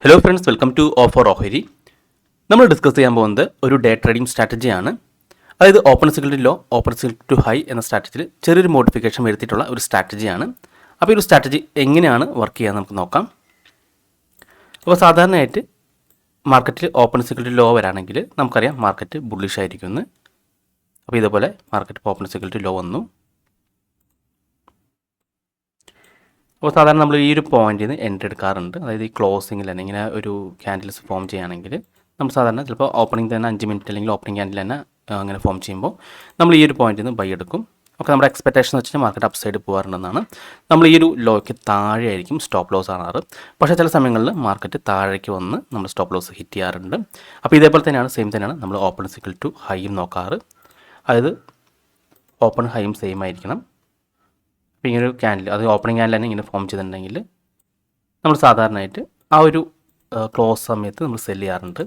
Hello friends, welcome to offer ഓഹരി. നമ്മൾ discuss ചെയ്യാൻ പോകുന്നത് ഒരു ഡേ ട്രേഡിംഗ് സ്ട്രാറ്റജിയാണ്. അതായത് open security low, open security high എന്ന സ്ട്രാറ്റജിയിൽ ചെറിയൊരു മോഡിഫിക്കേഷൻ വരുത്തിയിട്ടുള്ള ഒരു സ്ട്രാറ്റജിയാണ്. അപ്പോൾ ഈ ഒരു സ്ട്രാറ്റജി എങ്ങനെയാണ് വർക്ക് ചെയ്യുക നമുക്ക് നോക്കാം. അപ്പോൾ സാധാരണയായിട്ട് മാർക്കറ്റിൽ ഓപ്പൺ സെക്യൂരിറ്റി ലോ വരാണെങ്കിൽ നമുക്കറിയാം മാർക്കറ്റ് ബുള്ളിഷ് ആയിരിക്കുമെന്ന്. അപ്പോൾ ഇതുപോലെ മാർക്കറ്റ് ഓപ്പൺ സെക്യൂരിറ്റി ലോ വന്നു. അപ്പോൾ സാധാരണ നമ്മൾ ഈ ഒരു പോയിന്റിൽ നിന്ന് എൻട്രി എടുക്കാറുണ്ട്. അതായത് ഈ ക്ലോസിങ്ങിൽ തന്നെ ഇങ്ങനെ ഒരു ക്യാൻഡിൽസ് ഫോം ചെയ്യുകയാണെങ്കിൽ നമ്മൾ സാധാരണ ചിലപ്പോൾ ഓപ്പണിംഗ് തന്നെ 5 മിനിറ്റ് അല്ലെങ്കിൽ ഓപ്പണിംഗ് ക്യാൻഡിൽ തന്നെ അങ്ങനെ ഫോം ചെയ്യുമ്പോൾ നമ്മൾ ഈ ഒരു പോയിന്റിൽ നിന്ന് ബൈ എടുക്കും. ഒക്കെ നമ്മുടെ എക്സ്പെക്ടേഷൻ വെച്ച് കഴിഞ്ഞാൽ മാർക്കറ്റ് അപ്സൈഡ് പോകാറുണ്ടെന്നാണ്. നമ്മൾ ഈ ഒരു ലോയ്ക്ക് താഴെ ആയിരിക്കും സ്റ്റോപ്പ് ലോസ് ആണാറ്. പക്ഷേ ചില സമയങ്ങളിൽ മാർക്കറ്റ് താഴേക്ക് വന്ന് നമ്മൾ സ്റ്റോപ്പ് ലോസ് ഹിറ്റ് ചെയ്യാറുണ്ട്. അപ്പോൾ ഇതേപോലെ തന്നെയാണ്, സെയിം തന്നെയാണ് നമ്മൾ ഓപ്പൺ സിക്കിൾ ടു ഹൈയും നോക്കാറ്. അതായത് ഓപ്പൺ ഹൈയും സെയിം ആയിരിക്കണം. അപ്പോൾ ഇങ്ങനെ ഒരു ക്യാൻഡിൽ, അത് ഓപ്പണിംഗ് ക്യാൻഡിൽ തന്നെ ഇങ്ങനെ ഫോം ചെയ്തിട്ടുണ്ടെങ്കിൽ നമ്മൾ സാധാരണയായിട്ട് ആ ഒരു ക്ലോസ് സമയത്ത് നമ്മൾ സെല്ല് ചെയ്യാറുണ്ട്.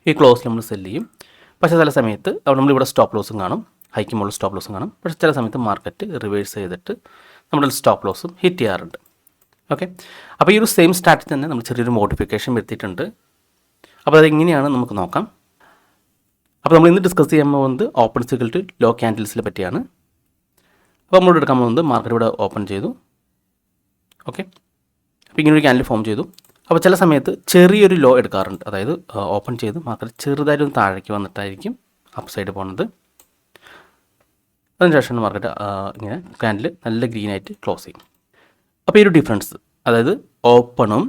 ഈ ക്ലോസിൽ നമ്മൾ സെല്ല് ചെയ്യും. പക്ഷേ ചില സമയത്ത് നമ്മളിവിടെ സ്റ്റോപ്പ് ലോസും കാണും, ഹൈക്ക് മുകളിൽ സ്റ്റോപ്പ് ലോസും കാണും. പക്ഷേ ചില സമയത്ത് മാർക്കറ്റ് റിവേഴ്സ് ചെയ്തിട്ട് നമ്മുടെ സ്റ്റോപ്പ് ലോസും ഹിറ്റ് ചെയ്യാറുണ്ട്. ഓക്കെ, അപ്പോൾ ഈ ഒരു സെയിം സ്ട്രാറ്റജി തന്നെ നമ്മൾ ചെറിയൊരു മോഡിഫിക്കേഷൻ വരുത്തിയിട്ടുണ്ട്. അപ്പോൾ അതെങ്ങനെയാണ് നമുക്ക് നോക്കാം. അപ്പോൾ നമ്മൾ ഇന്ന് ഡിസ്കസ് ചെയ്യാൻ പോകുന്നത് ഓപ്പൺ സെക്യൂരിറ്റി ലോ ക്യാൻഡിൽസിനെ പറ്റിയാണ്. അപ്പോൾ നമ്മളോട് എടുക്കാൻ പോകുന്നത് മാർക്കറ്റ് ഇവിടെ ഓപ്പൺ ചെയ്തു. ഓക്കെ, അപ്പോൾ ഇങ്ങനൊരു ക്യാൻഡിൽ ഫോം ചെയ്തു. അപ്പോൾ ചില സമയത്ത് ചെറിയൊരു ലോ എടുക്കാറുണ്ട്. അതായത് ഓപ്പൺ ചെയ്ത് മാർക്കറ്റ് ചെറുതായിട്ടൊന്ന് താഴേക്ക് വന്നിട്ടായിരിക്കും അപ്പ് സൈഡ് പോകുന്നത്. അതിനുശേഷം മാർക്കറ്റ് ഇങ്ങനെ ക്യാൻഡിൽ നല്ല ഗ്രീനായിട്ട് ക്ലോസ് ചെയ്യും. അപ്പോൾ ഈ ഒരു ഡിഫറൻസ്, അതായത് ഓപ്പണും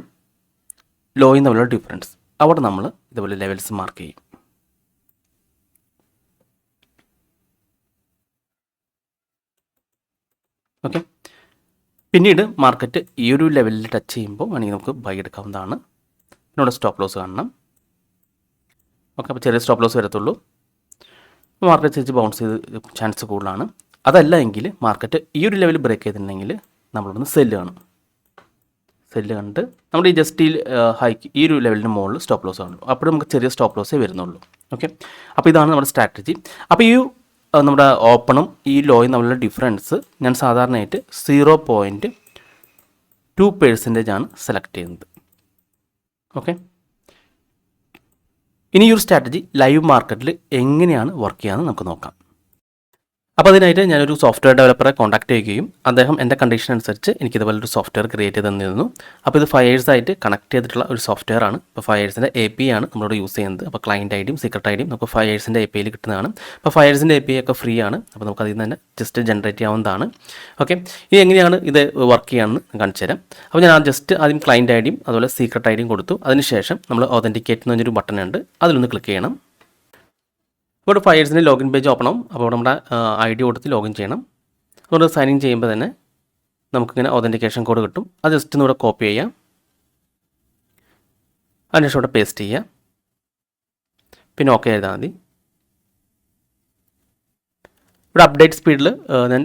ലോയും തമ്മിലുള്ള ഡിഫറൻസ്, അവിടെ നമ്മൾ ഇതുപോലെ ലെവൽസ് മാർക്ക് ചെയ്യും. ഓക്കെ, പിന്നീട് മാർക്കറ്റ് ഈ ഒരു ലെവലിൽ ടച്ച് ചെയ്യുമ്പോൾ വേണമെങ്കിൽ നമുക്ക് ബൈ എടുക്കാവുന്നതാണ്. പിന്നെ സ്റ്റോപ്പ് ലോസ് കാണണം. ഓക്കെ, അപ്പോൾ ചെറിയ സ്റ്റോപ്പ് ലോസ് വരത്തുള്ളൂ. മാർക്കറ്റ് തിരിച്ച് ബൗൺസ് ചെയ്ത് ചാൻസ് കൂടുതലാണ്. അതല്ല എങ്കിൽ മാർക്കറ്റ് ഈ ഒരു ലെവൽ ബ്രേക്ക് ചെയ്തിട്ടുണ്ടെങ്കിൽ നമ്മളിവിടുന്ന് സെല്ല് കാണും. സെല്ല് കണ്ട് നമ്മൾ ഈ ജസ്റ്റ് ഈ ഹൈക്ക് ഈ ഒരു ലെവലിന് മുകളിൽ സ്റ്റോപ്പ് ലോസ് കാണുള്ളൂ. അപ്പോൾ നമുക്ക് ചെറിയ സ്റ്റോപ്പ് ലോസേ വരുന്നുള്ളൂ. ഓക്കെ, അപ്പോൾ ഇതാണ് നമ്മുടെ സ്ട്രാറ്റജി. അപ്പോൾ ഈ നമ്മുടെ ഓപ്പണും ഈ ലോയും തമ്മിലുള്ള ഡിഫറൻസ് ഞാൻ സാധാരണയായിട്ട് 0.2% ആണ് സെലക്ട് ചെയ്യുന്നത്. ഓക്കെ, ഇനി ഈ ഒരു സ്ട്രാറ്റജി ലൈവ് മാർക്കറ്റിൽ എങ്ങനെയാണ് വർക്ക് ചെയ്യാമെന്ന് നമുക്ക് നോക്കാം. അപ്പോൾ അതിനായിട്ട് ഞാനൊരു സോഫ്റ്റ്വെയർ ഡെവലപ്പറെ കോൺടാക്ട് ചെയ്യുകയും അദ്ദേഹം എൻ്റെ കണ്ടീഷൻ അനുസരിച്ച് എനിക്ക് ഇതുപോലെ ഒരു സോഫ്റ്റ്വെയർ ക്രിയേറ്റ് ചെയ്ത് തന്നിരുന്നു. അപ്പോൾ ഇത് ഫയേഴ്സായിട്ട് കണക്ട് ചെയ്തിട്ടുള്ള ഒരു സോഫ്റ്റ്വെയർ ആണ്. ഇപ്പോൾ ഫയേഴ്സിൻ്റെ API ആണ് നമ്മളോട് യൂസ് ചെയ്യുന്നത്. അപ്പോൾ ക്ലയൻറ്റ് ഐഡിയും സീക്രട്ട് ഐഡിയും നമുക്ക് ഫയേഴ്സിൻ്റെ APIയിൽ കിട്ടുന്നതാണ്. അപ്പോൾ ഫയേഴ്സിൻ്റെ API ഒക്കെ ഫ്രീ ആണ്. അപ്പോൾ നമുക്ക് അതിൽ നിന്ന് തന്നെ ജസ്റ്റ് ജനറേറ്റ് ചെയ്യാവുന്നതാണ്. ഓക്കെ, ഇനി എങ്ങനെയാണ് ഇത് വർക്ക് ചെയ്യാമെന്ന് കാണിച്ചു തരാം. അപ്പോൾ ഞാൻ ജസ്റ്റ് ആദ്യം ക്ലയൻറ്റ് ഐഡിയും അതുപോലെ സീക്രട്ട് ഐഡിയും കൊടുത്തു. അതിനുശേഷം നമ്മൾ ഒതൻറ്റിക്കേറ്റ് എന്ന് പറഞ്ഞൊരു ബട്ടൺ ഉണ്ട്, അതിലൊന്ന് ക്ലിക്ക് ചെയ്യണം. ഇപ്പോൾ ഇവിടെ ഫയേഴ്സിൻ്റെ ലോഗിൻ പേജ് ഓപ്പൺ ആവും. അപ്പോൾ നമ്മുടെ ID കൊടുത്ത് ലോഗിൻ ചെയ്യണം. അതുകൊണ്ട് സൈൻ ഇൻ ചെയ്യുമ്പോൾ തന്നെ നമുക്കിങ്ങനെ ഒതൻറ്റിക്കേഷൻ കോഡ് കിട്ടും. അത് ജസ്റ്റ് ഒന്ന് ഇവിടെ കോപ്പി ചെയ്യാം. അതിനുശേഷം ഇവിടെ പേസ്റ്റ് ചെയ്യുക. പിന്നെ ഓക്കെ എഴുതാൽ മതി. ഇവിടെ അപ്ഡേറ്റ് സ്പീഡിൽ ഞാൻ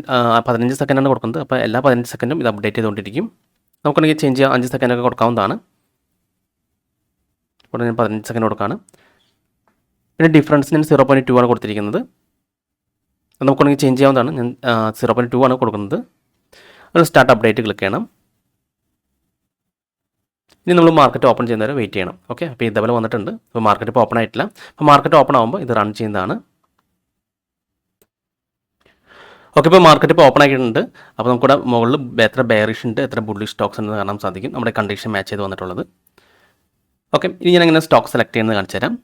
15 സെക്കൻഡാണ് കൊടുക്കുന്നത്. അപ്പോൾ എല്ലാ 15 സെക്കൻഡും ഇത് അപ്ഡേറ്റ് ചെയ്തുകൊണ്ടിരിക്കും. നമുക്കാണെങ്കിൽ ചേഞ്ച് ചെയ്യാം, 5 സെക്കൻഡൊക്കെ കൊടുക്കാവുന്നതാണ്. ഇവിടെ ഞാൻ 15 സെക്കൻഡ് കൊടുക്കുകയാണ്. പിന്നെ ഡിഫറൻസ് ഞാൻ 0.2 ആണ് കൊടുത്തിരിക്കുന്നത്. നമുക്കാണെങ്കിൽ ചേഞ്ച് ചെയ്യാവുന്നതാണ്. ഞാൻ 0.2 ആണ് കൊടുക്കുന്നത്. അത് സ്റ്റാർട്ട് അപ്ഡേറ്റ് ക്ലിക്ക് ചെയ്യണം. ഇനി നമ്മൾ മാർക്കറ്റ് ഓപ്പൺ ചെയ്യുന്നവരെ വെയിറ്റ് ചെയ്യണം. ഓക്കെ, അപ്പോൾ ഇതേപോലെ വന്നിട്ടുണ്ട്. അപ്പോൾ മാർക്കറ്റ് ഇപ്പോൾ ഓപ്പൺ ആയിട്ടില്ല. അപ്പോൾ മാർക്കറ്റ് ഓപ്പൺ ആകുമ്പോൾ ഇത് റൺ ചെയ്യുന്നതാണ്. ഓക്കെ, ഇപ്പോൾ മാർക്കറ്റ് ഇപ്പോൾ ഓപ്പൺ ആക്കിയിട്ടുണ്ട്. അപ്പോൾ നമുക്കിവിടെ മുകളിൽ എത്ര ബെയറിഷ് ഉണ്ട്, എത്ര ബുള്ളിഷ് സ്റ്റോക്സ് ഉണ്ടെന്ന് കാണാൻ സാധിക്കും. നമ്മുടെ കണ്ടീഷൻ മാച്ച് ചെയ്ത് വന്നിട്ടുള്ളത്. ഓക്കെ, ഇനി ഞാൻ എങ്ങനെ സ്റ്റോക്ക് സെലക്ട് ചെയ്യുന്നത് കാണിച്ചു തരാം.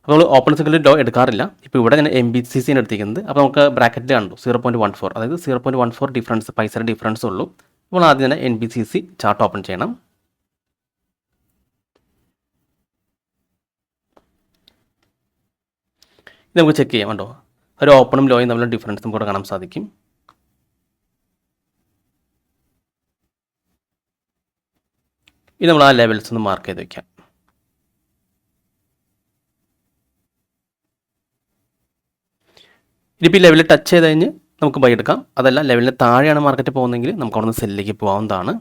അപ്പോൾ നമ്മൾ ഓപ്പൺ സെക്യൂരിറ്റി ലോ എടുക്കാറില്ല. ഇപ്പോൾ ഇവിടെ ഞാൻ MBCC ആണ് എടുത്തിരിക്കുന്നത്. അപ്പോൾ നമുക്ക് ബ്രാക്കറ്റിൽ കണ്ടു 0.14, അതായത് 0.14 ഡിഫറൻസ്, പൈസയുടെ ഡിഫറൻസ് ഉള്ളൂ. അപ്പോൾ ആദ്യം തന്നെ NBCC ചാർട്ട് ഓപ്പൺ ചെയ്യണം. ഇത് നമുക്ക് ചെക്ക് ചെയ്യാം. കണ്ടോ, ഒരു ഓപ്പണും ലോയും തമ്മിലുള്ള ഡിഫറൻസ് നമുക്ക് ഇവിടെ കാണാൻ സാധിക്കും. ഇത് നമ്മൾ ആ ലെവൽസ് ഒന്ന് മാർക്ക് ചെയ്ത് വയ്ക്കാം. ഇനിയിപ്പോൾ ഈ ലെവലിൽ ടച്ച് ചെയ്ത് കഴിഞ്ഞ് നമുക്ക് ബൈ എടുക്കാം. അതല്ല ലെവലിന് താഴെയാണ് മാർക്കറ്റ് പോകുന്നതെങ്കിൽ നമുക്ക് അവിടെ നിന്ന് സെല്ലിലേക്ക് പോകാവുന്നതാണ്.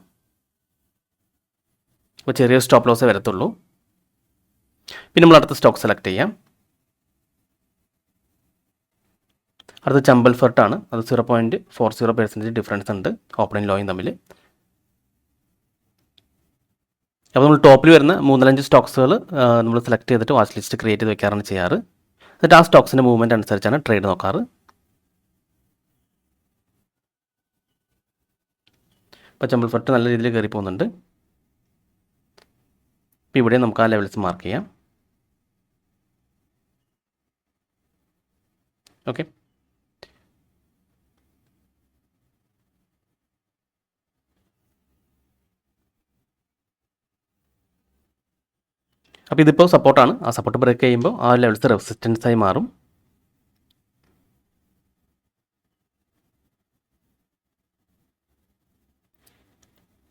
അപ്പോൾ ചെറിയ സ്റ്റോപ്പ് ലോസേ വരത്തുള്ളൂ. പിന്നെ നമ്മൾ അടുത്ത സ്റ്റോക്ക് സെലക്ട് ചെയ്യാം. അടുത്ത ചമ്പൽ ഫെർട്ടാണ്. അത് 0.40% ഡിഫറൻസ് ഉണ്ട് ഓപ്പണിംഗ് ലോയും തമ്മിൽ. അപ്പോൾ നമ്മൾ ടോപ്പിൽ വരുന്ന 3-5 സ്റ്റോക്സുകൾ നമ്മൾ സെലക്ട് ചെയ്തിട്ട് വാച്ച് ലിസ്റ്റ് ക്രിയേറ്റ് ചെയ്ത് വെക്കാറാണ് ചെയ്യാറ്. എന്നിട്ട് ആ സ്റ്റോക്സിൻ്റെ മൂവ്മെൻറ്റ് അനുസരിച്ചാണ് ട്രേഡ് നോക്കാറ്. ഇപ്പോൾ ചെമ്പിൾ ഫട്ട് നല്ല രീതിയിൽ കയറി പോകുന്നുണ്ട്. ഇപ്പോൾ ഇവിടെ നമുക്ക് ആ ലെവൽസ് മാർക്ക് ചെയ്യാം. ഓക്കെ, അപ്പോൾ ഇതിപ്പോൾ സപ്പോർട്ടാണ്. ആ സപ്പോർട്ട് ബ്രേക്ക് ചെയ്യുമ്പോൾ ആ ലെവൽസ് റെസിസ്റ്റൻസായി മാറും.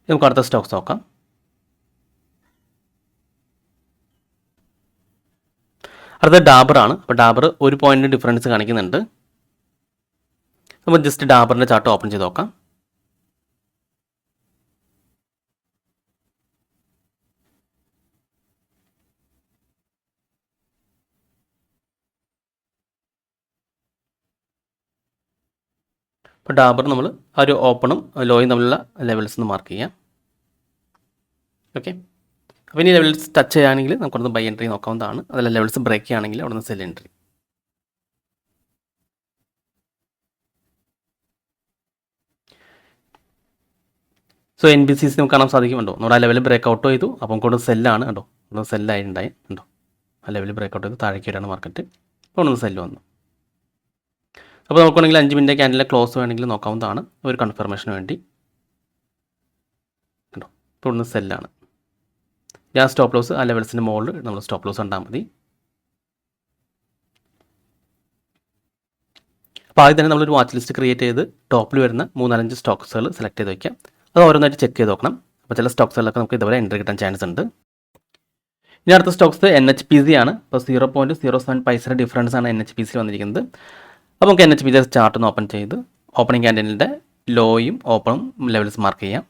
നമുക്ക് അടുത്ത സ്റ്റോക്സ് നോക്കാം. അടുത്ത ഡാബറാണ്. അപ്പോൾ ഡാബർ 1 പോയിൻറ്റ് ഡിഫറൻസ് കാണിക്കുന്നുണ്ട്. നമ്മൾ ജസ്റ്റ് ഡാബറിൻ്റെ ചാർട്ട് ഓപ്പൺ ചെയ്ത് നോക്കാം. അപ്പോൾ ഡാബർ നമ്മൾ ആ ഒരു ഓപ്പണും ലോയും തമ്മിലുള്ള ലെവൽസ് ഒന്ന് മാർക്ക് ചെയ്യാം. ഓക്കെ, അപ്പോൾ ഇനി ലെവൽസ് ടച്ച് ചെയ്യുകയാണെങ്കിൽ നമുക്കൊന്ന് ബൈ എൻട്രി നോക്കാവുന്നതാണ്. അതല്ല ലെവൽസ് ബ്രേക്ക് ചെയ്യുകയാണെങ്കിൽ അവിടെ നിന്ന് സെൽ എൻട്രി. സോ NBCC നമുക്ക് കാണാൻ സാധിക്കുന്നുണ്ടോ, നമ്മുടെ ആ ലെവൽ ബ്രേക്ക് ഔട്ട് ചെയ്തു. അപ്പം കൂടെ സെല്ലാണ് കേട്ടോ, ഒന്ന് സെല്ലായിട്ടുണ്ടായി ഉണ്ടോ, ആ ലെവൽ ബ്രേക്ക് ഔട്ട് ചെയ്തു താഴേക്ക് വരാണ് മാർക്കറ്റ്. അപ്പോൾ ഒന്ന് സെല്ല് വന്നു. അപ്പോൾ നമുക്കാണെങ്കിൽ 5 മിനിറ്റ് ക്യാൻഡിലെ ക്ലോസ് വേണമെങ്കിൽ നോക്കാവുന്നതാണ് ഒരു കൺഫർമേഷന് വേണ്ടി കേട്ടോ. ഇപ്പോൾ ഒന്ന് സെല്ലാണ്. ഞാൻ സ്റ്റോപ്പ് ലോസ് ആ ലെവൽസിൻ്റെ മുകളിൽ നമ്മൾ സ്റ്റോപ്പ് ലോസ് കണ്ടാൽ മതി. അപ്പോൾ ആദ്യം തന്നെ നമ്മളൊരു വാച്ച് ലിസ്റ്റ് ക്രിയേറ്റ് ചെയ്ത് ടോപ്പിൽ വരുന്ന 3-5 സ്റ്റോക്സുകൾ സെലക്ട് ചെയ്ത് വയ്ക്കാം. അത് ഓരോന്നായിട്ട് ചെക്ക് ചെയ്ത് നോക്കണം. അപ്പോൾ ചില സ്റ്റോക്സുകളിലൊക്കെ നമുക്ക് ഇതുപോലെ എൻട്രി കിട്ടാൻ ചാൻസ് ഉണ്ട്. ഇനി അടുത്ത സ്റ്റോക്സ് NHPC ആണ്. അപ്പോൾ 0.07 പൈസയുടെ ഡിഫറൻസ് ആണ് NHPC വന്നിരിക്കുന്നത്. അപ്പോൾ നമുക്ക് NHPC ചാർട്ട് ഒന്ന് ഓപ്പൺ ചെയ്ത് ഓപ്പണിംഗ് ക്യാൻഡിലിൻ്റെ ലോയും ഓപ്പണും ലെവൽസ് മാർക്ക് ചെയ്യാം.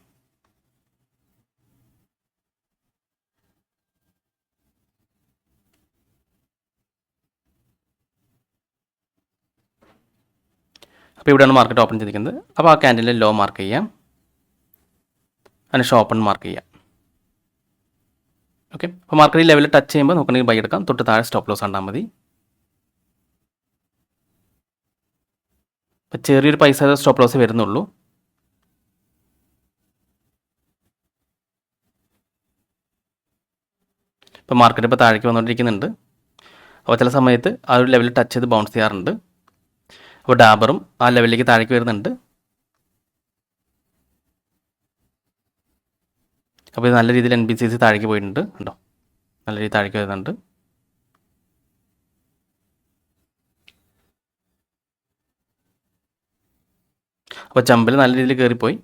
അപ്പോൾ ഇവിടെയാണ് മാർക്കറ്റ് ഓപ്പൺ ചെയ്തിരിക്കുന്നത്. അപ്പോൾ ആ ക്യാൻഡിലിൻ്റെ ലോ മാർക്ക് ചെയ്യാം, അതിന് ഓപ്പൺ മാർക്ക് ചെയ്യാം. ഓക്കെ, അപ്പോൾ മാർക്കറ്റ് ലെവൽ ടച്ച് ചെയ്യുമ്പോൾ നമുക്കുണ്ടെങ്കിൽ ബൈ എടുക്കാം. തൊട്ട് താഴെ സ്റ്റോപ്പ് ലോസ് കണ്ടാൽ മതി. അപ്പോൾ ചെറിയൊരു പൈസ സ്റ്റോപ്പ് ലോസ് വരുന്നുള്ളൂ. ഇപ്പോൾ മാർക്കറ്റ് ഇപ്പോൾ താഴേക്ക് വന്നുകൊണ്ടിരിക്കുന്നുണ്ട്. അപ്പോൾ ചില സമയത്ത് ആ ഒരു ലെവലിൽ ടച്ച് ചെയ്ത് ബൗൺസ് ചെയ്യാറുണ്ട്. അപ്പോൾ ഡാബറും ആ ലെവലിലേക്ക് താഴേക്ക് വരുന്നുണ്ട്. അപ്പോൾ ഇത് നല്ല രീതിയിൽ NBCC താഴേക്ക് പോയിട്ടുണ്ട് കേട്ടോ, നല്ല രീതിയിൽ താഴേക്ക് വരുന്നുണ്ട്. അപ്പോൾ ചമ്പിൽ നല്ല രീതിയിൽ കയറിപ്പോയി.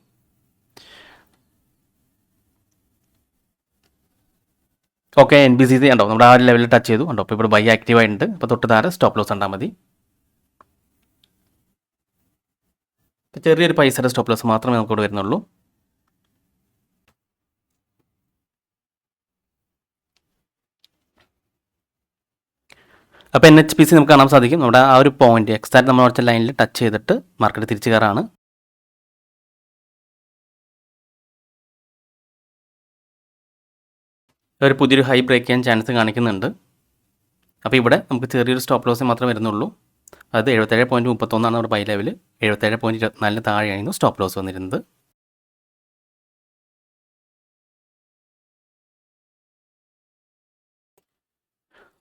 ഓക്കെ, NBCC ഉണ്ടോ നമ്മുടെ ആ ഒരു ലെവലിൽ ടച്ച് ചെയ്തു ഉണ്ടോ. അപ്പോൾ ഇവിടെ ബൈ ആക്റ്റീവ് ആയിട്ടുണ്ട്. അപ്പോൾ തൊട്ട് താഴെ സ്റ്റോപ്പ് ലോസ് കണ്ടാൽ മതി. ചെറിയൊരു പൈസയുടെ സ്റ്റോപ്പ് ലോസ് മാത്രമേ നമുക്ക് ഇവിടെ വരുന്നുള്ളൂ. അപ്പോൾ NHPC നമുക്ക് കാണാൻ സാധിക്കും നമ്മുടെ ആ ഒരു പോയിന്റ് എക്സാക്ട് നമ്മൾ കുറച്ച് ലൈനിൽ ടച്ച് ചെയ്തിട്ട് മാർക്കറ്റ് തിരിച്ചു കയറാണ്. ഒരു പുതിയൊരു ഹൈ ബ്രേക്ക് ചെയ്യാൻ ചാൻസ് കാണിക്കുന്നുണ്ട്. അപ്പോൾ ഇവിടെ നമുക്ക് ചെറിയൊരു സ്റ്റോപ്പ് ലോസ് മാത്രമേ വരുന്നുള്ളൂ. അത് 77.31 നമ്മുടെ ബൈ ലെവൽ. 77.24 താഴെയായിരുന്നു സ്റ്റോപ്പ് ലോസ് വന്നിരുന്നത്.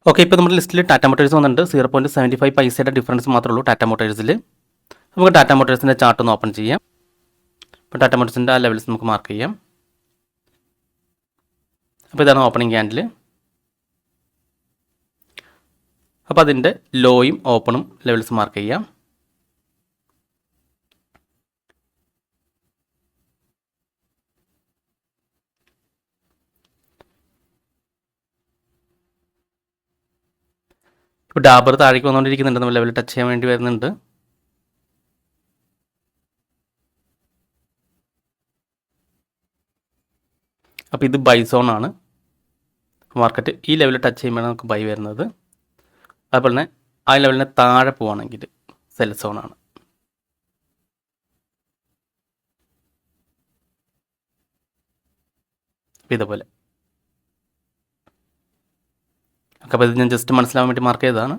ഓക്കെ, ഇപ്പോൾ നമ്മുടെ ലിസ്റ്റിൽ ടാറ്റ മോട്ടോഴ്സ് വന്നിട്ടുണ്ട്. 0.75 പൈസയുടെ ഡിഫറൻസ് മാത്രമേ ഉള്ളൂ ടാറ്റ മോട്ടോഴ്സിൽ. നമുക്ക് ടാറ്റ മോട്ടോഴ്സിൻ്റെ ചാർട്ട് ഒന്ന് ഓപ്പൺ ചെയ്യാം. അപ്പോൾ ടാറ്റ മോട്ടോഴ്സിൻ്റെ ആ ലെവൽസ് നമുക്ക് മാർക്ക് ചെയ്യാം. അപ്പോൾ ഇതാണ് ഓപ്പണിംഗ് ക്യാൻഡിൽ. അപ്പോൾ അതിൻ്റെ ലോയും ഓപ്പണും ലെവൽസ് മാർക്ക് ചെയ്യാം. ഇപ്പോൾ ഡാബർ താഴേക്ക് വന്നുകൊണ്ടിരിക്കുന്നുണ്ട്, നമ്മൾ ലെവൽ ടച്ച് ചെയ്യാൻ വേണ്ടി വരുന്നുണ്ട്. അപ്പോൾ ഇത് ബൈ സോൺ ആണ്. മാർക്കറ്റ് ഈ ലെവൽ ടച്ച് ചെയ്യുമ്പോഴാണ് നമുക്ക് ബൈ വരുന്നത്. അതുപോലെ തന്നെ ആ ലെവലിന് താഴെ പോവുകയാണെങ്കിൽ സെൽ സോൺ ആണ്. ഇതുപോലെ ഓക്കെ, അപ്പോൾ ഇത് ഞാൻ ജസ്റ്റ് മനസ്സിലാവാൻ വേണ്ടി മാർക്ക് ചെയ്തതാണ്.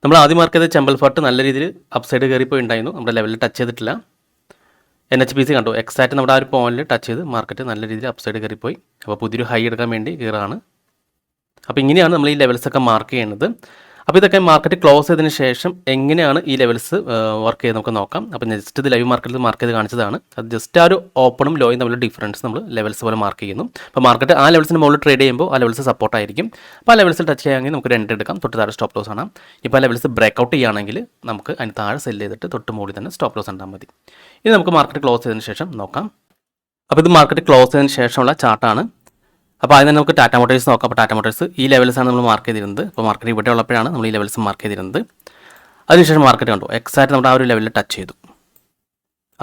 നമ്മൾ ആദ്യം മാർക്ക് ചെയ്ത ചെമ്പൽ ഫോർട്ട് നല്ല രീതിയിൽ അപ്സൈഡ് കയറിപ്പോയി ഉണ്ടായിരുന്നു. നമ്മുടെ ലെവലിൽ ടച്ച് ചെയ്തിട്ടില്ല. NHPC കണ്ടു എക്സാക്റ്റ് നമ്മുടെ ആ ഒരു പോയിന്റിൽ ടച്ച് ചെയ്ത് മാർക്കറ്റ് നല്ല രീതിയിൽ അപ്സൈഡ് കയറിപ്പോയി. അപ്പോൾ പുതിയൊരു ഹൈ എടുക്കാൻ വേണ്ടി കയറാണ്. അപ്പോൾ ഇങ്ങനെയാണ് നമ്മൾ ഈ ലെവൽസൊക്കെ മാർക്ക് ചെയ്യുന്നത്. അപ്പോൾ ഇതൊക്കെ മാർക്കറ്റ് ക്ലോസ് ചെയ്തതിന് ശേഷം എങ്ങനെയാണ് ഈ ലെവൽസ് വർക്ക് ചെയ്ത് നമുക്ക് നോക്കാം. അപ്പോൾ ജസ്റ്റ് ഇത് ലൈവ് മാർക്കറ്റിൽ മാർക്ക് ചെയ്ത് കാണിച്ചതാണ്. അത് ജസ്റ്റ് ആ ഒരു ഓപ്പണും ലോയും തമ്മിലുള്ള ഡിഫറൻസ് നമ്മൾ ലെവൽസ് പോലെ മാർക്ക് ചെയ്യുന്നു. അപ്പോൾ മാർക്കറ്റ് ആ ലെവൽസിന് മുകളിൽ ട്രേഡ് ചെയ്യുമ്പോൾ ആ ലെവൽസ് സപ്പോർട്ട് ആയിരിക്കും. അപ്പോൾ ആ ലെവൽസിൽ ടച്ച് ചെയ്യുകയാണെങ്കിൽ നമുക്ക് എൻട്രി എടുക്കാം. തൊട്ട് താഴെ സ്റ്റോപ്പ് ലോസ് ആണ്. ഇപ്പോൾ ആ ലെവൽസ് ബ്രേക്ക് ഔട്ട് ചെയ്യുകയാണെങ്കിൽ നമുക്ക് അതിന് താഴെ സെല് ചെയ്തിട്ട് തൊട്ട് മുകളിൽ തന്നെ സ്റ്റോപ്പ് ലോസ് ഉണ്ടാൽ മതി. ഇനി നമുക്ക് മാർക്കറ്റ് ക്ലോസ് ചെയ്തതിന് ശേഷം നോക്കാം. അപ്പോൾ ഇത് മാർക്കറ്റ് ക്ലോസ് ചെയ്തതിന് ശേഷമുള്ള ചാർട്ടാണ്. അപ്പോൾ അതിന് നമുക്ക് ടാറ്റ മോട്ടോഴ്സ് നോക്കാം. അപ്പോൾ ടാറ്റ മോട്ടോഴ്സ് ഈ ലെവൽസാണ് നമ്മൾ മാർക്ക് ചെയ്തിരുന്നത്. അപ്പോൾ മാർക്കറ്റ് ഇവിടെ ഉള്ളപ്പോഴാണ് നമ്മൾ ഈ ലെവൽസ് മാർക്ക് ചെയ്തിരുന്നത്. അതിനുശേഷം മാർക്കറ്റ് കണ്ടു എക്സാക്റ്റ് നമ്മുടെ ആ ഒരു ലെവലിൽ ടച്ച് ചെയ്തു.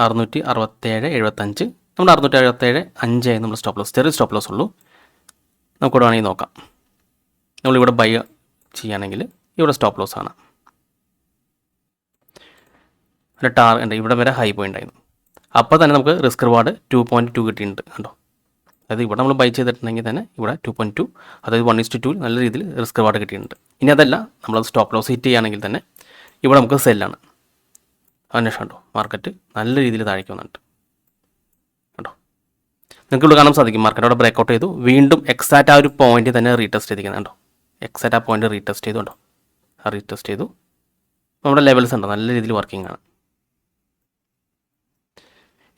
667.75 നമ്മുടെ 677.5 നമ്മൾ സ്റ്റോപ്പ് ലോസ്, ചെറിയ സ്റ്റോപ്പ് ലോസ് ഉള്ളൂ. നമുക്കിവിടെ വേണമെങ്കിൽ നോക്കാം. നമ്മളിവിടെ ബൈ ചെയ്യുകയാണെങ്കിൽ ഇവിടെ സ്റ്റോപ്പ് ലോസ് ആണ്. അതിൻ്റെ ഇവിടെ വരെ ഹൈ പോയിൻ്റ് ആയിരുന്നു. അപ്പോൾ തന്നെ നമുക്ക് റിസ്ക് റിവാർഡ് 2.2 കിട്ടിയിട്ടുണ്ട് കണ്ടോ. അതായത് ഇവിടെ നമ്മൾ ബൈ ചെയ്തിട്ടുണ്ടെങ്കിൽ തന്നെ ഇവിടെ 2.2, അതായത് 1:2 നല്ല രീതിയിൽ റിസ്ക് റിവാർഡ് കിട്ടിയിട്ടുണ്ട്. ഇനി അതല്ല, നമ്മളത് സ്റ്റോപ്പ് ലോസ് ഹിറ്റ് ചെയ്യുകയാണെങ്കിൽ തന്നെ ഇവിടെ നമുക്ക് സെല്ലാണ്. അതിനുശേഷം കണ്ടോ മാർക്കറ്റ് നല്ല രീതിയിൽ താഴേക്ക് വന്നിട്ട് കേട്ടോ. നിങ്ങൾക്ക് ഇവിടെ കാണാൻ സാധിക്കും മാർക്കറ്റ് അവിടെ ബ്രേക്ക് ഔട്ട് ചെയ്തു. വീണ്ടും എക്സാക്റ്റ് ആ ഒരു പോയിന്റ് തന്നെ റീടെസ്റ്റ് ചെയ്തിരിക്കുന്നത് കണ്ടോ. എക്സാക്റ്റ് ആ പോയിന്റ് റീടെസ്റ്റ് ചെയ്തു കണ്ടോ. ആ റീടെസ്റ്റ് ചെയ്തു. നമ്മുടെ ലെവൽസ് ഉണ്ടോ നല്ല രീതിയിൽ വർക്കിംഗ് ആണ്.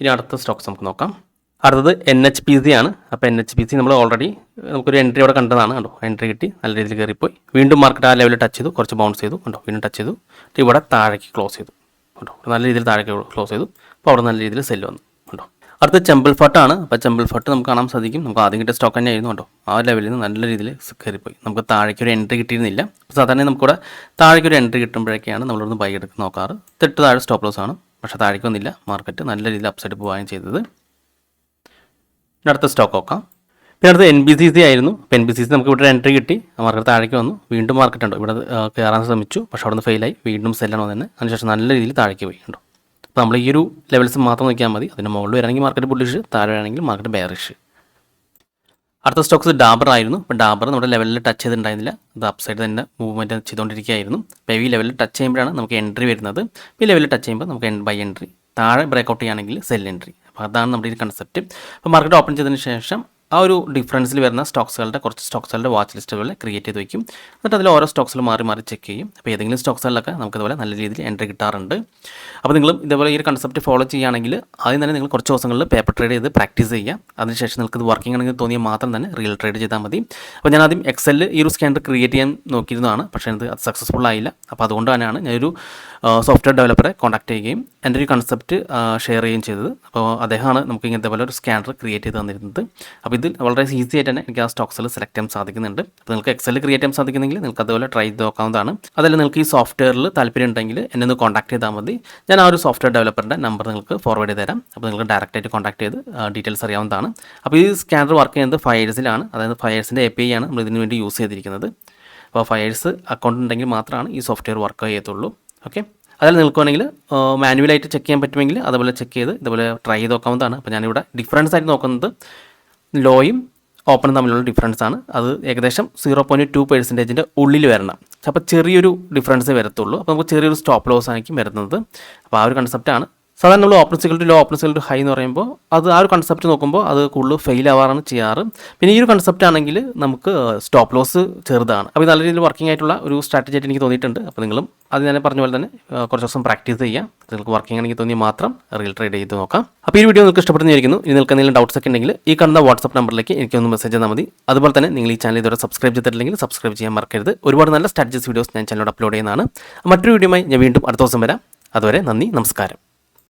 ഇനി അടുത്ത സ്റ്റോക്സ് നമുക്ക് നോക്കാം. അടുത്തത് NHPC ആണ്. അപ്പോൾ NHPC നമ്മൾ ഓൾറെഡി നമുക്കൊരു എൻട്രി അവിടെ കണ്ടതാണ് കണ്ടോ. എൻട്രി കിട്ടി നല്ല രീതിയിൽ കയറിപ്പോയി. വീണ്ടും മാർക്കറ്റ് ആ ലെവലിൽ ടച്ച് ചെയ്തു, കുറച്ച് ബൗൺസ് ചെയ്തു കണ്ടോ. വീണ്ടും ടച്ച് ചെയ്തു, ഇവിടെ താഴേക്ക് ക്ലോസ് ചെയ്തു കണ്ടോ. നല്ല രീതിയിൽ താഴേക്ക് ക്ലോസ് ചെയ്തു. അപ്പോൾ അവിടെ നല്ല രീതിയിൽ സെല്ല് വന്നു കണ്ടോ. അടുത്ത ചെമ്പൽ ഫോർട്ടാണ്. അപ്പോൾ ചെമ്പൽ ഫോർട്ട് നമുക്ക് കാണാൻ സാധിക്കും. നമുക്ക് ആദ്യം കിട്ടിയ സ്റ്റോക്ക് തന്നെ ആയിരുന്നു കണ്ടോ. ആ ലെവലിൽ നിന്ന് നല്ല രീതിയിൽ കയറിപ്പോയി. നമുക്ക് താഴേക്ക് ഒരു എൻട്രി കിട്ടിയിരുന്നില്ല. സാധാരണ നമുക്കിവിടെ താഴേക്ക് ഒരു എൻട്രി കിട്ടുമ്പോഴൊക്കെയാണ് നമ്മളിവിടുന്ന് ബൈ എടുത്ത് നോക്കാറ്. തൊട്ട് താഴെ സ്റ്റോപ്പ് ലോസ് ആണ്. പക്ഷേ താഴേക്ക് വന്നില്ല. മാർക്കറ്റ് നല്ല രീതിയിൽ അപ്സൈഡ് പോവുകയും ചെയ്തത്. അടുത്ത സ്റ്റോക്ക് നോക്കാം. പിന്നെ അടുത്ത് NBCC ആയിരുന്നു. അപ്പോൾ NBCC നമുക്ക് ഇവിടെ എൻട്രി കിട്ടി. മാർക്കറ്റ് താഴേക്ക് വന്നു. വീണ്ടും മാർക്കറ്റ് ഉണ്ടോ ഇവിടെ കയറാൻ ശ്രമിച്ചു. പക്ഷേ അവിടെ നിന്ന് ഫെയിലായി. വീണ്ടും സെല്ലണോ തന്നെ. അതിനുശേഷം നല്ല രീതിയിൽ താഴേക്ക് പോയി ഉണ്ടോ. അപ്പോൾ നമ്മൾ ഈ ഒരു ലെവൽസ് മാത്രം നോക്കിയാൽ മതി. അതിന് മുകളിൽ വരണമെങ്കിൽ മാർക്കറ്റ് ബുള്ളിഷ്, താഴെ വരണമെങ്കിൽ മാർക്കറ്റ് ബെയറിഷ്. അടുത്ത സ്റ്റോക്സ് ഡാബർ ആയിരുന്നു. അപ്പോൾ ഡാബർ നമ്മുടെ ലെവലിൽ ടച്ച് ചെയ്തിട്ടുണ്ടായിരുന്നില്ല. അത് അപ്സൈഡ് തന്നെ മൂവ്മെൻറ്റ് ചെയ്തുകൊണ്ടിരിക്കുകയായിരുന്നു. അപ്പോൾ ഈ ലെവലിൽ ടച്ച് ചെയ്യുമ്പോഴാണ് നമുക്ക് എൻട്രി വരുന്നത്. ഈ ലെവലിൽ ടച്ച് ചെയ്യുമ്പോൾ നമുക്ക് ബൈ എൻട്രി, താഴെ ബ്രേക്ക് ഔട്ട് ചെയ്യുകയാണെങ്കിൽ സെൽ എൻട്രി. അപ്പോൾ അതാണ് നമ്മുടെ ഈ കൺസെപ്റ്റ്. അപ്പോൾ മാർക്കറ്റ് ഓപ്പൺ ചെയ്തതിന് ശേഷം ആ ഒരു ഡിഫറൻസിൽ വരുന്ന സ്റ്റോക്സുകളുടെ കുറച്ച് സ്റ്റോക്സുകളുടെ വാച്ച് ലിസ്റ്റുകൾ ക്രിയേറ്റ് ചെയ്ത് വയ്ക്കും. എന്നിട്ട് അതിൽ ഓരോ സ്റ്റോക്സിൽ മാറി മാറി ചെക്ക് ചെയ്യും. അപ്പോൾ ഏതെങ്കിലും സ്റ്റോക്സുകളിലൊക്കെ നമുക്കിതുപോലെ നല്ല രീതിയിൽ എൻട്രി കിട്ടാറുണ്ട്. അപ്പോൾ നിങ്ങളും ഇതേപോലെ ഈ ഒരു കൺസെപ്റ്റ് ഫോളോ ചെയ്യുകയാണെങ്കിൽ ആദ്യം തന്നെ നിങ്ങൾ കുറച്ച് ദിവസങ്ങളിൽ പേപ്പർ ട്രേഡ് ചെയ്ത് പ്രാക്ടീസ് ചെയ്യുക. അതിനുശേഷം നിങ്ങൾക്ക് ഇത് വർക്കിംഗ് ആണെങ്കിൽ തോന്നിയാൽ മാത്രം തന്നെ റിയൽ ട്രേഡ് ചെയ്താൽ മതി. അപ്പോൾ ഞാൻ ആദ്യം എക്സലിൽ ഈ ഒരു സ്കാനർ ക്രിയേറ്റ് ചെയ്യാൻ നോക്കിയിരുന്നതാണ്. പക്ഷേ അത് സക്സസ്ഫുൾ ആയില്ല. അപ്പോൾ അതുകൊണ്ട് തന്നെയാണ് ഞാനൊരു സോഫ്റ്റ്വെയർ ഡെവലപ്പറെ കോൺടാക്ട് ചെയ്യുകയും എൻ്റെ ഒരു കൺസെപ്റ്റ് ഷെയർ ചെയ്യുകയും ചെയ്തത്. അപ്പോൾ അദ്ദേഹമാണ് നമുക്ക് ഇങ്ങനത്തെ പോലെ ഒരു സ്കാനർ ക്രിയേറ്റ് ചെയ്ത് തന്നിരുന്നത്. അപ്പോൾ ഇത് വളരെ ഈസി ആയിട്ട് തന്നെ എനിക്ക് ആ സ്റ്റോക്സിൽ സെലക്ട് ചെയ്യാൻ സാധിക്കുന്നുണ്ട്. അപ്പോൾ നിങ്ങൾക്ക് എക്സലിൽ ക്രിയേറ്റ് ചെയ്യാൻ സാധിക്കുന്നെങ്കിൽ നിങ്ങൾക്ക് അതുപോലെ ട്രൈ ചെയ്ത് നോക്കാവുന്നതാണ്. അതല്ല നിങ്ങൾക്ക് ഈ സോഫ്റ്റ്വെയറിൽ താല്പര്യം ഉണ്ടെങ്കിൽ എന്നെ ഒന്ന് കോൺടാക്ട് ചെയ്താൽ മതി. ഞാൻ ആ ഒരു സോഫ്റ്റ്വെയർ ഡെവലപ്പറിൻ്റെ നമ്പർ നിങ്ങൾക്ക് ഫോർവേഡ് ചെയ്ത് തരാം. അപ്പോൾ നിങ്ങൾക്ക് ഡയറക്റ്റായിട്ട് കോൺടാക്ട് ചെയ്ത് ഡീറ്റെയിൽസ് അറിയാവുന്നതാണ്. അപ്പോൾ ഈ സ്കാനർ വർക്ക് ചെയ്യുന്നത് ഫയേഴ്സിലാണ്. അതായത് ഫയേഴ്സിൻ്റെ API ആണ് നമ്മൾ ഇതിന് വേണ്ടി യൂസ് ചെയ്തിരിക്കുന്നത്. അപ്പോൾ ഫയേഴ്സ് അക്കൗണ്ട് ഉണ്ടെങ്കിൽ മാത്രമാണ് ഈ സോഫ്റ്റ്വെയർ വർക്ക് ചെയ്യത്തുള്ളൂ. ഓക്കെ, അതിൽ നിങ്ങൾക്ക് വേണമെങ്കിൽ മാനുവലായിട്ട് ചെക്ക് ചെയ്യാൻ പറ്റുമെങ്കിൽ അതുപോലെ ചെക്ക് ചെയ്ത് ഇതുപോലെ ട്രൈ ചെയ്ത് നോക്കാവുന്നതാണ്. അപ്പോൾ ഞാനിവിടെ ഡിഫറൻസ് ആയിട്ട് നോക്കുന്നത് ലോയും ഓപ്പണും തമ്മിലുള്ള ഡിഫറൻസ് ആണ്. അത് ഏകദേശം 0.2% ഉള്ളിൽ വരണം. അപ്പോൾ ചെറിയൊരു ഡിഫറൻസ് വരത്തുള്ളൂ. അപ്പോൾ നമുക്ക് ചെറിയൊരു സ്റ്റോപ്പ് ലോസ് ആയിരിക്കും വരുന്നത്. അപ്പോൾ ആ ഒരു കൺസെപ്റ്റാണ്. സാധാരണ നമ്മൾ open equal to low, open equal to high എന്ന് പറയുമ്പോൾ അത് ആ ഒരു കൺസെപ്റ്റ് നോക്കുമ്പോൾ അത് കൂടുതൽ ഫെയിൽ ആവാറാണ് ചെയ്യാറ്. പിന്നെ ഈ ഒരു കൺസെപ്റ്റ് ആണെങ്കിൽ നമുക്ക് സ്റ്റോപ്പ് ലോസ് ചെറുതാണ്. അപ്പോൾ നല്ല രീതിയിൽ വർക്കിംഗ് ആയിട്ടുള്ള ഒരു സ്ട്രാറ്റജി ആയിട്ട് എനിക്ക് തോന്നിയിട്ടുണ്ട്. അപ്പോൾ നിങ്ങളും അത് ഞാൻ പറഞ്ഞ പോലെ തന്നെ കുറച്ച് ദിവസം പ്രാക്ടീസ് ചെയ്യാം. നിങ്ങൾക്ക് വർക്കിംഗ് ആണെങ്കിൽ തോന്നിയാൽ മാത്രം റിയൽ ട്രേഡ് ചെയ്ത് നോക്കാം. അപ്പോൾ ഈ വീഡിയോ നിങ്ങൾക്ക് ഇഷ്ടപ്പെടുന്നതായിരിക്കുന്നു. ഇനി നിങ്ങൾക്ക് എന്തെങ്കിലും ഡൗട്ട്സ് ഒക്കെ ഉണ്ടെങ്കിൽ ഈ കാണുന്ന വാട്സ്ആപ്പ് നമ്പറിലേക്ക് എനിക്കൊന്ന് മെസ്സേജ് ചെയ്താൽ മതി. അതുപോലെ തന്നെ നിങ്ങൾ ഈ ചാനൽ ഇതുവരെ സബ്സ്ക്രൈബ് ചെയ്തിട്ടില്ലെങ്കിൽ സബ്സ്ക്രൈബ് ചെയ്യാൻ മറക്കരുത്. ഒരുപാട് നല്ല സ്ട്രാറ്റജീസ് വീഡിയോസ് ഞാൻ ചാനലിൽ അപ്ലോഡ് ചെയ്യുന്നതാണ്. മറ്റൊരു വീഡിയോയുമായി ഞാൻ വീണ്ടും അടുത്ത ദിവസം വരാം. അതുവരെ നന്ദി, നമസ്കാരം.